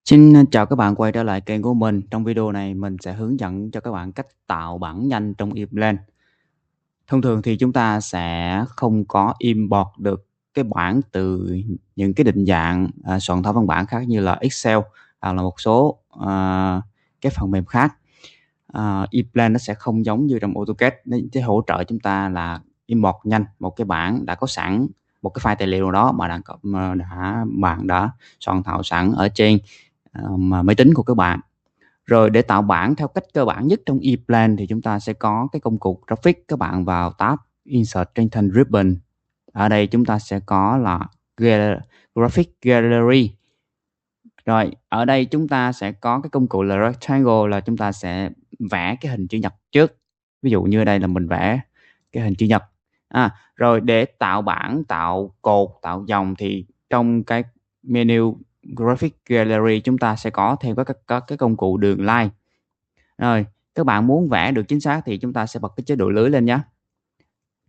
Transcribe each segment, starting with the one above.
Xin chào các bạn quay trở lại kênh của mình. Trong video này mình sẽ hướng dẫn cho các bạn cách tạo bản nhanh trong ePlan. Thông thường thì chúng ta sẽ không có import được cái bản từ những cái định dạng soạn thảo văn bản khác như là Excel hoặc là một số cái phần mềm khác. ePlan nó sẽ không giống như trong AutoCAD, nó sẽ hỗ trợ chúng ta là import nhanh một cái bản đã có sẵn, một cái file tài liệu nào đó mà bạn đã soạn thảo sẵn ở trên máy tính của các bạn. Rồi để tạo bản theo cách cơ bản nhất trong ePlan thì chúng ta sẽ có cái công cụ graphic. Các bạn vào tab Insert trên thành Ribbon. Ở đây chúng ta sẽ có là Graphic Gallery. Rồi ở đây chúng ta sẽ có cái công cụ là Rectangle, là chúng ta sẽ vẽ cái hình chữ nhật trước. Ví dụ như ở đây là mình vẽ cái hình chữ nhật. Rồi để tạo bản, tạo cột, tạo dòng thì trong cái menu Graphic Gallery chúng ta sẽ có thêm các cái công cụ đường line. Rồi các bạn muốn vẽ được chính xác thì chúng ta sẽ bật cái chế độ lưới lên nhé.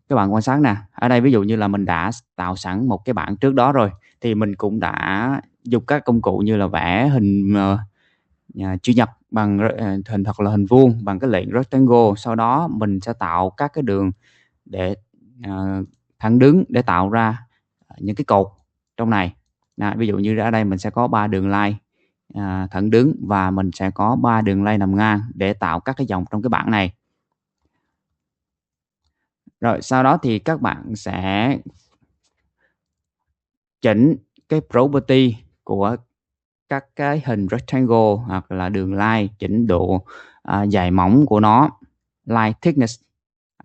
Các bạn quan sát nè, ở đây ví dụ như là mình đã tạo sẵn một cái bản trước đó rồi, thì mình cũng đã dùng các công cụ như là vẽ hình chữ nhật bằng hình thật là hình vuông bằng cái lệnh rectangle. Sau đó mình sẽ tạo các cái đường để thẳng đứng để tạo ra những cái cột trong này. Ví dụ như ở đây mình sẽ có 3 đường line thẳng đứng và mình sẽ có 3 đường line nằm ngang để tạo các cái dòng trong cái bảng này. Rồi sau đó thì các bạn sẽ chỉnh cái property của các cái hình rectangle hoặc là đường line, chỉnh độ dài mỏng của nó, line thickness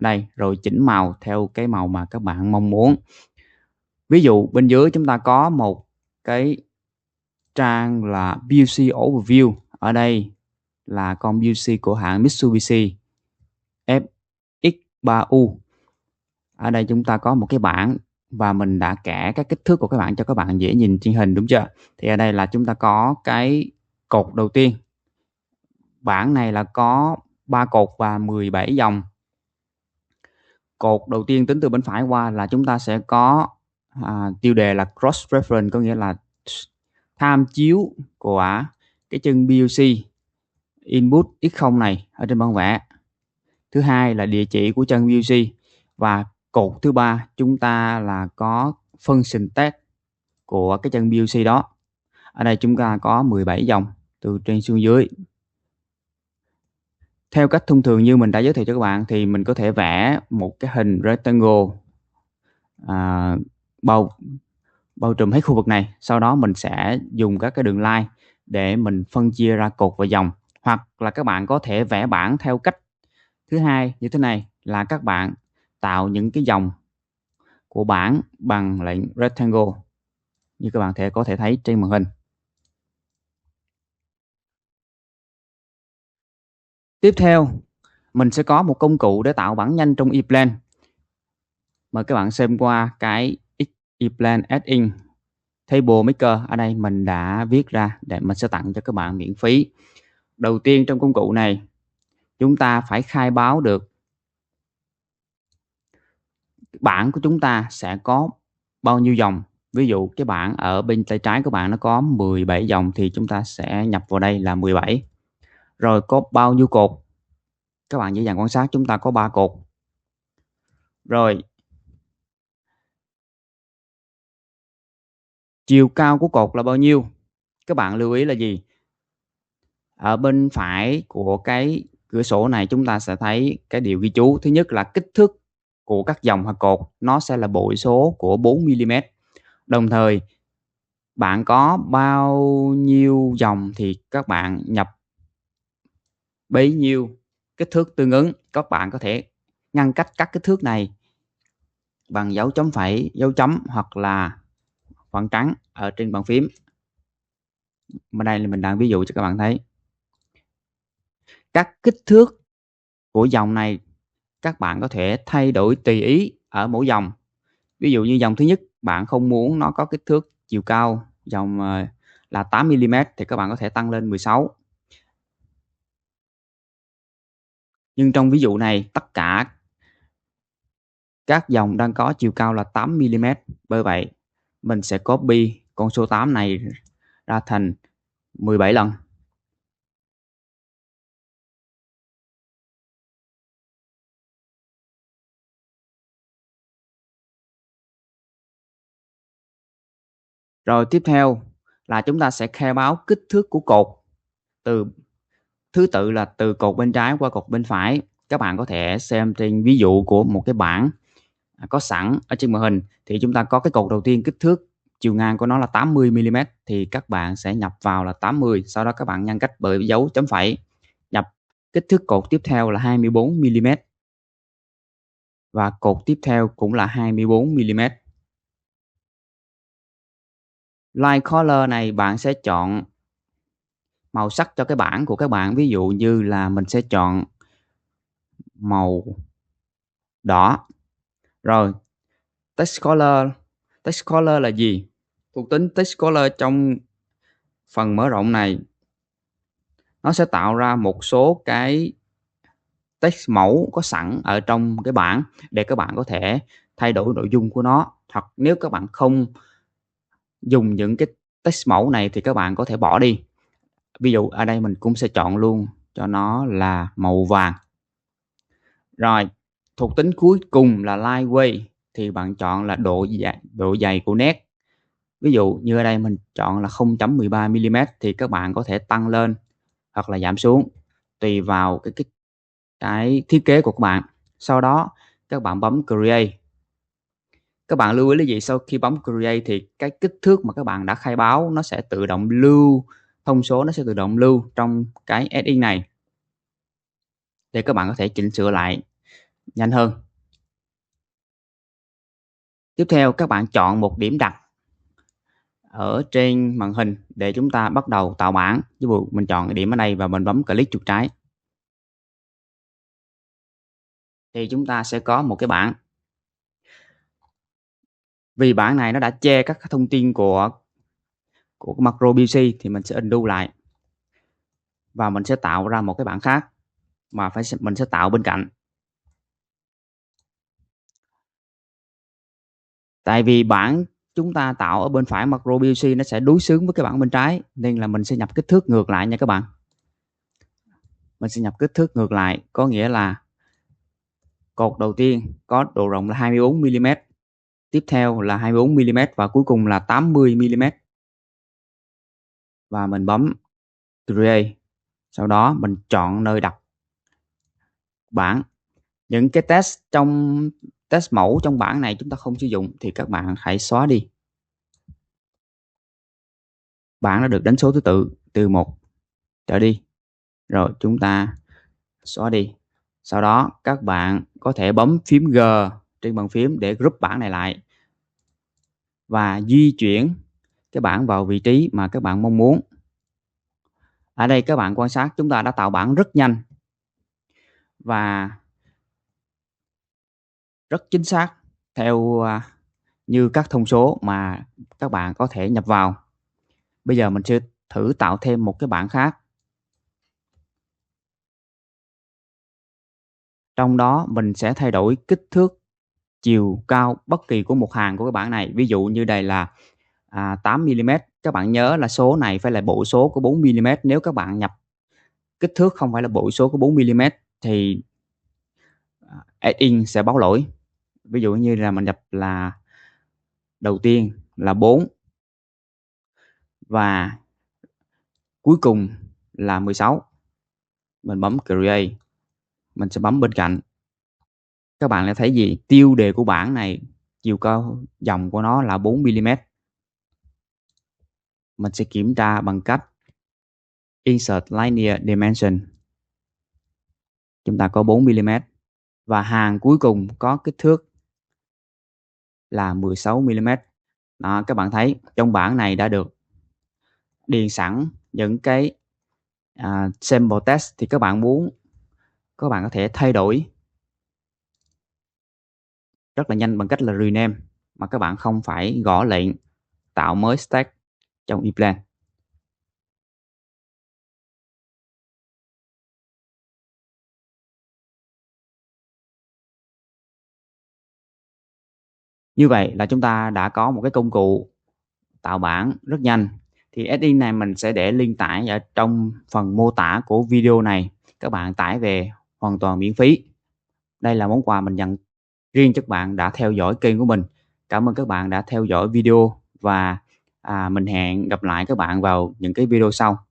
đây, rồi chỉnh màu theo cái màu mà các bạn mong muốn. Ví dụ bên dưới chúng ta có một cái trang là BUC Overview. Ở đây là con BUC của hãng Mitsubishi FX3U. Ở đây chúng ta có một cái bảng và mình đã kẻ các kích thước của các bạn cho các bạn dễ nhìn trên hình, đúng chưa? Thì ở đây là chúng ta có cái cột đầu tiên. Bảng này là có 3 cột và 17 dòng. Cột đầu tiên tính từ bên phải qua là chúng ta sẽ có tiêu đề là cross reference, có nghĩa là tham chiếu của cái chân BUC input x0 này ở trên bản vẽ. Thứ hai là địa chỉ của chân BUC, và cột thứ ba chúng ta là có function tag của cái chân BUC đó. Ở đây chúng ta có 17 dòng từ trên xuống dưới. Theo cách thông thường như mình đã giới thiệu cho các bạn thì mình có thể vẽ một cái hình rectangle bao trùm hết khu vực này. Sau đó mình sẽ dùng các cái đường line để mình phân chia ra cột và dòng. Hoặc là các bạn có thể vẽ bảng theo cách thứ hai như thế này, là các bạn tạo những cái dòng của bảng bằng lệnh rectangle như các bạn có thể thấy trên màn hình. Tiếp theo mình sẽ có một công cụ để tạo bảng nhanh trong ePlan. Mời các bạn xem qua cái ePlan Add-in Table Maker. Ở đây mình đã viết ra để mình sẽ tặng cho các bạn miễn phí. Đầu tiên trong công cụ này chúng ta phải khai báo được bảng của chúng ta sẽ có bao nhiêu dòng. Ví dụ cái bảng ở bên tay trái của bạn nó có 17 dòng thì chúng ta sẽ nhập vào đây là 17. Rồi có bao nhiêu cột? Các bạn dễ dàng quan sát chúng ta có 3 cột. Rồi chiều cao của cột là bao nhiêu? Các bạn lưu ý là gì? Ở bên phải của cái cửa sổ này chúng ta sẽ thấy cái điều ghi chú. Thứ nhất là kích thước của các dòng hoặc cột nó sẽ là bội số của 4mm. Đồng thời bạn có bao nhiêu dòng thì các bạn nhập bấy nhiêu kích thước tương ứng. Các bạn có thể ngăn cách các kích thước này bằng dấu chấm phẩy, dấu chấm hoặc là khoảng trắng ở trên bàn phím. Bên đây là mình đang ví dụ cho các bạn thấy. Các kích thước của dòng này các bạn có thể thay đổi tùy ý ở mỗi dòng. Ví dụ như dòng thứ nhất bạn không muốn nó có kích thước chiều cao dòng là 8mm thì các bạn có thể tăng lên 16. Nhưng trong ví dụ này tất cả các dòng đang có chiều cao là 8mm. Bởi vậy mình sẽ copy con số 8 này ra thành 17 lần. Rồi tiếp theo là chúng ta sẽ khai báo kích thước của cột từ thứ tự là từ cột bên trái qua cột bên phải. Các bạn có thể xem trên ví dụ của một cái bảng có sẵn ở trên màn hình, thì chúng ta có cái cột đầu tiên kích thước chiều ngang của nó là 80 mm thì các bạn sẽ nhập vào là 80, sau đó các bạn nhân cách bởi dấu chấm phẩy, nhập kích thước cột tiếp theo là 24 mm và cột tiếp theo cũng là 24 mm. Line color này bạn sẽ chọn màu sắc cho cái bảng của các bạn, ví dụ như là mình sẽ chọn màu đỏ. Rồi text color là gì? Thuộc tính text color trong phần mở rộng này nó sẽ tạo ra một số cái text mẫu có sẵn ở trong cái bảng để các bạn có thể thay đổi nội dung của nó, hoặc nếu các bạn không dùng những cái text mẫu này thì các bạn có thể bỏ đi. Ví dụ ở đây mình cũng sẽ chọn luôn cho nó là màu vàng. Rồi thuộc tính cuối cùng là lightweight thì bạn chọn là độ dày của nét. Ví dụ như ở đây mình chọn là 0.13 mm thì các bạn có thể tăng lên hoặc là giảm xuống tùy vào cái thiết kế của các bạn. Sau đó các bạn bấm create. Các bạn lưu ý là gì? Sau khi bấm create thì cái kích thước mà các bạn đã khai báo nó sẽ tự động lưu, thông số nó sẽ tự động lưu trong cái add-in này để các bạn có thể chỉnh sửa lại nhanh hơn. Tiếp theo các bạn chọn một điểm đặt ở trên màn hình để chúng ta bắt đầu tạo bảng. Ví dụ mình chọn cái điểm ở đây và mình bấm click chuột trái thì chúng ta sẽ có một cái bảng. Vì bảng này nó đã che các thông tin của macro BC thì mình sẽ undo lại và mình sẽ tạo ra một cái bảng khác mà mình sẽ tạo bên cạnh. Tại vì bảng chúng ta tạo ở bên phải macro BC nó sẽ đối xứng với cái bảng bên trái, nên là mình sẽ nhập kích thước ngược lại nha các bạn. Mình sẽ nhập kích thước ngược lại, có nghĩa là cột đầu tiên có độ rộng là 24 mm, tiếp theo là 24 mm và cuối cùng là 80 mm. Và mình bấm create. Sau đó mình chọn nơi đặt bảng. Những cái test mẫu trong bảng này chúng ta không sử dụng thì các bạn hãy xóa đi. Bảng đã được đánh số thứ tự từ 1 trở đi. Rồi chúng ta xóa đi. Sau đó các bạn có thể bấm phím G trên bàn phím để group bảng này lại và di chuyển cái bảng vào vị trí mà các bạn mong muốn. Ở đây các bạn quan sát chúng ta đã tạo bảng rất nhanh và rất chính xác theo như các thông số mà các bạn có thể nhập vào. Bây giờ mình sẽ thử tạo thêm một cái bảng khác. Trong đó mình sẽ thay đổi kích thước chiều cao bất kỳ của một hàng của cái bảng này. Ví dụ như đây là 8 mm. Các bạn nhớ là số này phải là bộ số của 4 mm. Nếu các bạn nhập kích thước không phải là bộ số của 4 mm thì add-in sẽ báo lỗi. Ví dụ như là mình nhập là đầu tiên là 4 và cuối cùng là 16. Mình bấm create. Mình sẽ bấm bên cạnh. Các bạn lại thấy gì? Tiêu đề của bảng này chiều cao dòng của nó là 4 mm. Mình sẽ kiểm tra bằng cách Insert Linear Dimension. Chúng ta có 4 mm và hàng cuối cùng có kích thước là 16 mm. Đó, các bạn thấy trong bảng này đã được điền sẵn những cái sample text, thì các bạn có thể thay đổi rất là nhanh bằng cách là rename mà các bạn không phải gõ lệnh tạo mới stack trong ePlan. Như vậy là chúng ta đã có một cái công cụ tạo bảng rất nhanh. Thì add-in này mình sẽ để link tải ở trong phần mô tả của video này. Các bạn tải về hoàn toàn miễn phí. Đây là món quà mình dành riêng cho các bạn đã theo dõi kênh của mình. Cảm ơn các bạn đã theo dõi video và mình hẹn gặp lại các bạn vào những cái video sau.